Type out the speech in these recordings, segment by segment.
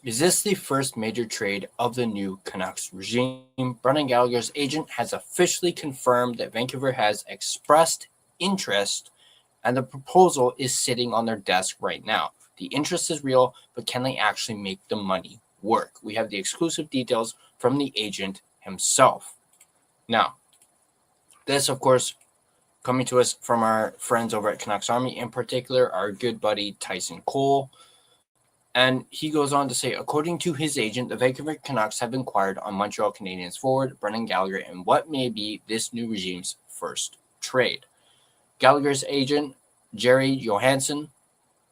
Is this the first major trade of the new Canucks regime? Brendan Gallagher's agent has officially confirmed that Vancouver has expressed interest, and the proposal is sitting on their desk right now. The interest is real, but can they actually make the money work? We have the exclusive details from the agent himself. Now, this, of course, coming to us from our friends over at Canucks Army, in particular, our good buddy Tyson Cole. And he goes on to say, according to his agent, the Vancouver Canucks have inquired on Montreal Canadiens forward Brendan Gallagher in what may be this new regime's first trade. Gallagher's agent, Gerry Johansson,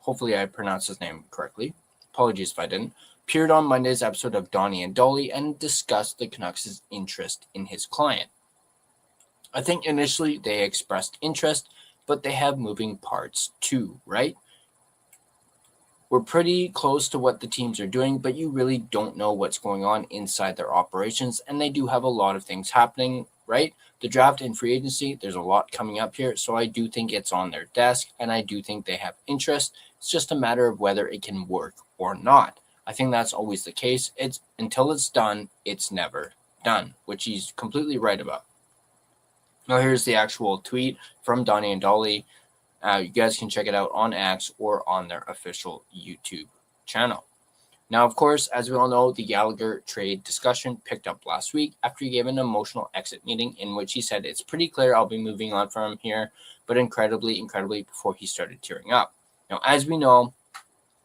hopefully I pronounced his name correctly, apologies if I didn't, appeared on Monday's episode of Donnie and Dolly and discussed the Canucks' interest in his client. I think initially they expressed interest, but they have moving parts too, right? We're pretty close to what the teams are doing, but you really don't know what's going on inside their operations, and they do have a lot of things happening, right? The draft and free agency, there's a lot coming up here, so I do think it's on their desk, and I do think they have interest. It's just a matter of whether it can work or not. I think that's always the case. It's until it's done, it's never done, which he's completely right about. Now here's the actual tweet from Donnie and Dolly. You guys can check it out on X or on their official YouTube channel. Now, of course, as we all know, the Gallagher trade discussion picked up last week after he gave an emotional exit meeting in which he said, it's pretty clear I'll be moving on from here, but incredibly, before he started tearing up. Now, as we know,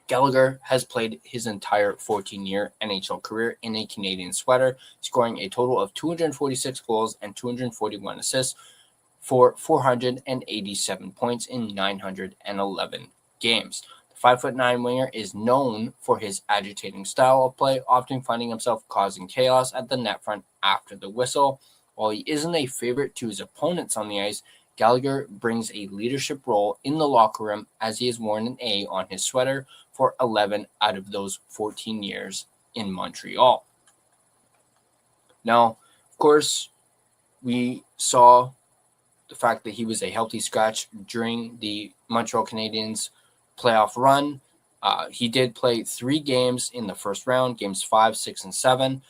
Gallagher has played his entire 14-year NHL career in a Canadian sweater, scoring a total of 246 goals and 241 assists for 487 points in 911 games. The 5'9" winger is known for his agitating style of play, often finding himself causing chaos at the net front after the whistle. While he isn't a favorite to his opponents on the ice, Gallagher brings a leadership role in the locker room as he has worn an A on his sweater for 11 out of those 14 years in Montreal. Now, of course, we saw the fact that he was a healthy scratch during the Montreal Canadiens playoff run. He did play 3 games in the first round, games 5, 6, and 7,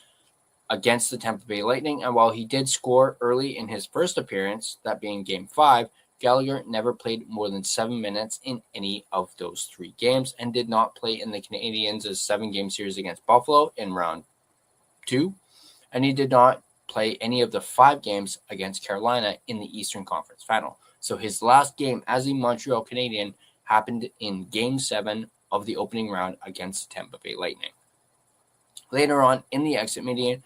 against the Tampa Bay Lightning. And while he did score early in his first appearance, that being game 5, Gallagher never played more than 7 minutes in any of those 3 games and did not play in the Canadiens' 7-game series against Buffalo in round 2. And he did not play any of the 5 games against Carolina in the Eastern Conference Final. So his last game as a Montreal Canadien happened in Game 7 of the opening round against the Tampa Bay Lightning. Later on in the exit meeting,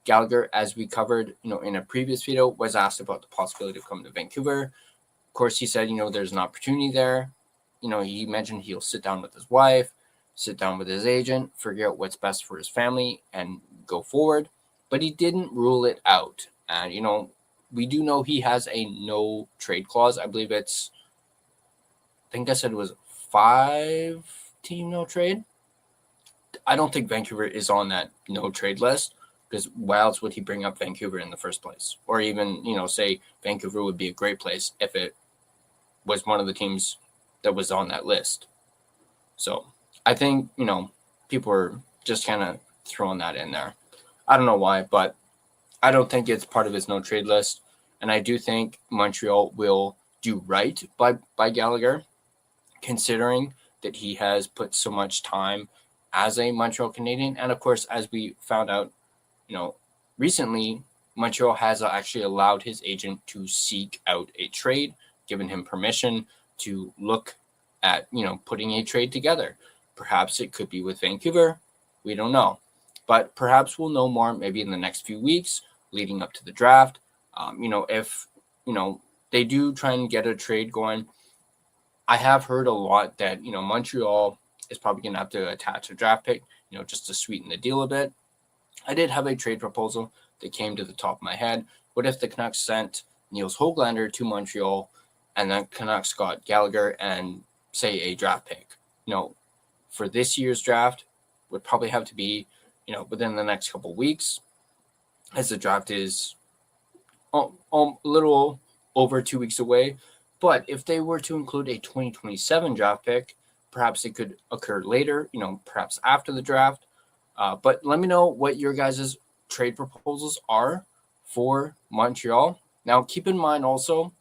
Gallagher, as we covered in a previous video, was asked about the possibility of coming to Vancouver. Of course, he said, there's an opportunity there. He mentioned he'll sit down with his wife, sit down with his agent, figure out what's best for his family, and go forward. But he didn't rule it out. And, we do know he has a no trade clause. I believe I think I said it was 5-team no trade. I don't think Vancouver is on that no trade list, because why else would he bring up Vancouver in the first place? Or even, say Vancouver would be a great place if it was one of the teams that was on that list. So I think, people are just kind of throwing that in there. I don't know why, but I don't think it's part of his no trade list. And I do think Montreal will do right by Gallagher, considering that he has put so much time as a Montreal Canadien. And of course, as we found out, recently, Montreal has actually allowed his agent to seek out a trade, given him permission to look at, putting a trade together. Perhaps it could be with Vancouver. We don't know. But perhaps we'll know more maybe in the next few weeks leading up to the draft. If, they do try and get a trade going, I have heard a lot that, Montreal is probably going to have to attach a draft pick, just to sweeten the deal a bit. I did have a trade proposal that came to the top of my head. What if the Canucks sent Niels Höglander to Montreal and then Canucks got Gallagher and, say, a draft pick? For this year's draft would probably have to be, within the next couple of weeks, as the draft is a little over 2 weeks away. But if they were to include a 2027 draft pick, perhaps it could occur later, perhaps after the draft. But let me know what your guys' trade proposals are for Montreal. Now, keep in mind also,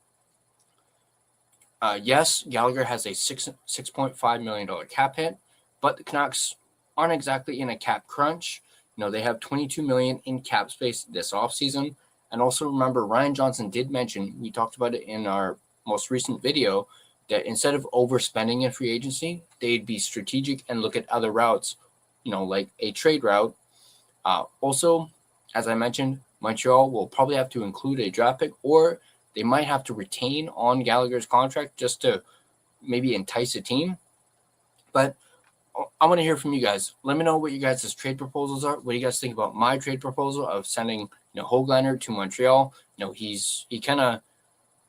yes, Gallagher has a $6.5 million cap hit, but the Canucks aren't exactly in a cap crunch. They have $22 million in cap space this offseason. And also remember, Ryan Johnson did mention, we talked about it in our most recent video, that instead of overspending in free agency, they'd be strategic and look at other routes, like a trade route. Also, as I mentioned, Montreal will probably have to include a draft pick, or they might have to retain on Gallagher's contract just to maybe entice a team. But I want to hear from you guys. Let me know what you guys' trade proposals are. What do you guys think about my trade proposal of sending Höglander to Montreal? He kind of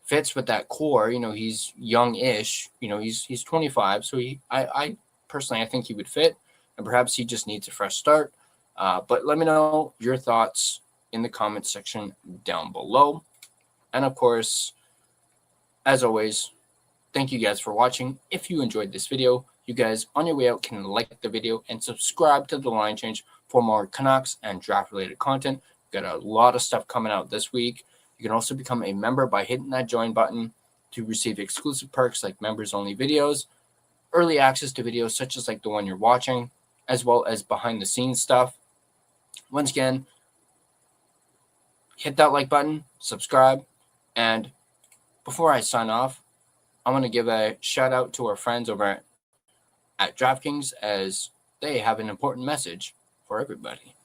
fits with that core. He's young-ish. He's 25, so I personally I think he would fit, and perhaps he just needs a fresh start. But let me know your thoughts in the comments section down below. And of course, as always, thank you guys for watching. If you enjoyed this video, you guys on your way out can like the video and subscribe to The Line Change for more Canucks and draft-related content. We've got a lot of stuff coming out this week. You can also become a member by hitting that join button to receive exclusive perks like members-only videos, early access to videos such as like the one you're watching, as well as behind-the-scenes stuff. Once again, hit that like button, subscribe, and before I sign off, I want to give a shout out to our friends over at DraftKings, as they have an important message for everybody.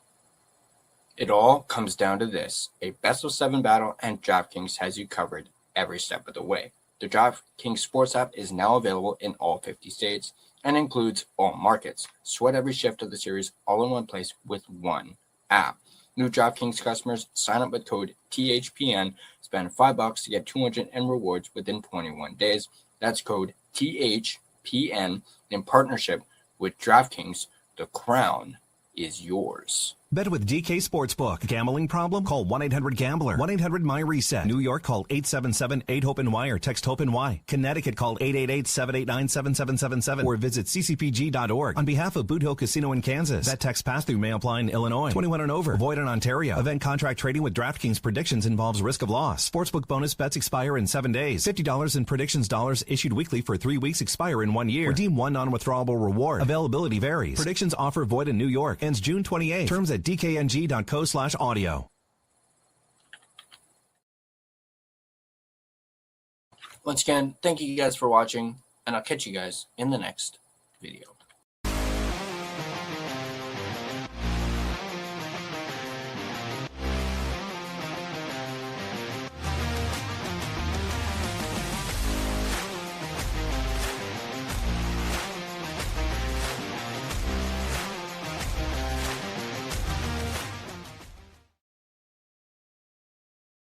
It all comes down to this: a best-of-7 battle, and DraftKings has you covered every step of the way. The DraftKings Sports app is now available in all 50 states and includes all markets. Sweat every shift of the series all in one place with one app. New DraftKings customers sign up with code THPN, spend $5 to get $200 in rewards within 21 days. That's code THPN in partnership with DraftKings. The crown is yours. Bet with DK Sportsbook. Gambling problem? Call 1-800-GAMBLER. 1-800-MY-RESET. New York, call 877-8-HOPE-NY or text HOPE-NY. Connecticut, call 888-789-7777 or visit ccpg.org. On behalf of Boot Hill Casino in Kansas, that text pass-through may apply in Illinois. 21 and over. Void in Ontario. Event contract trading with DraftKings predictions involves risk of loss. Sportsbook bonus bets expire in 7 days. $50 in predictions dollars issued weekly for 3 weeks expire in 1 year. Redeem one non-withdrawable reward. Availability varies. Predictions offer void in New York. Ends June 28. Terms at dkng.co/audio. Once again, thank you guys for watching, and I'll catch you guys in the next video.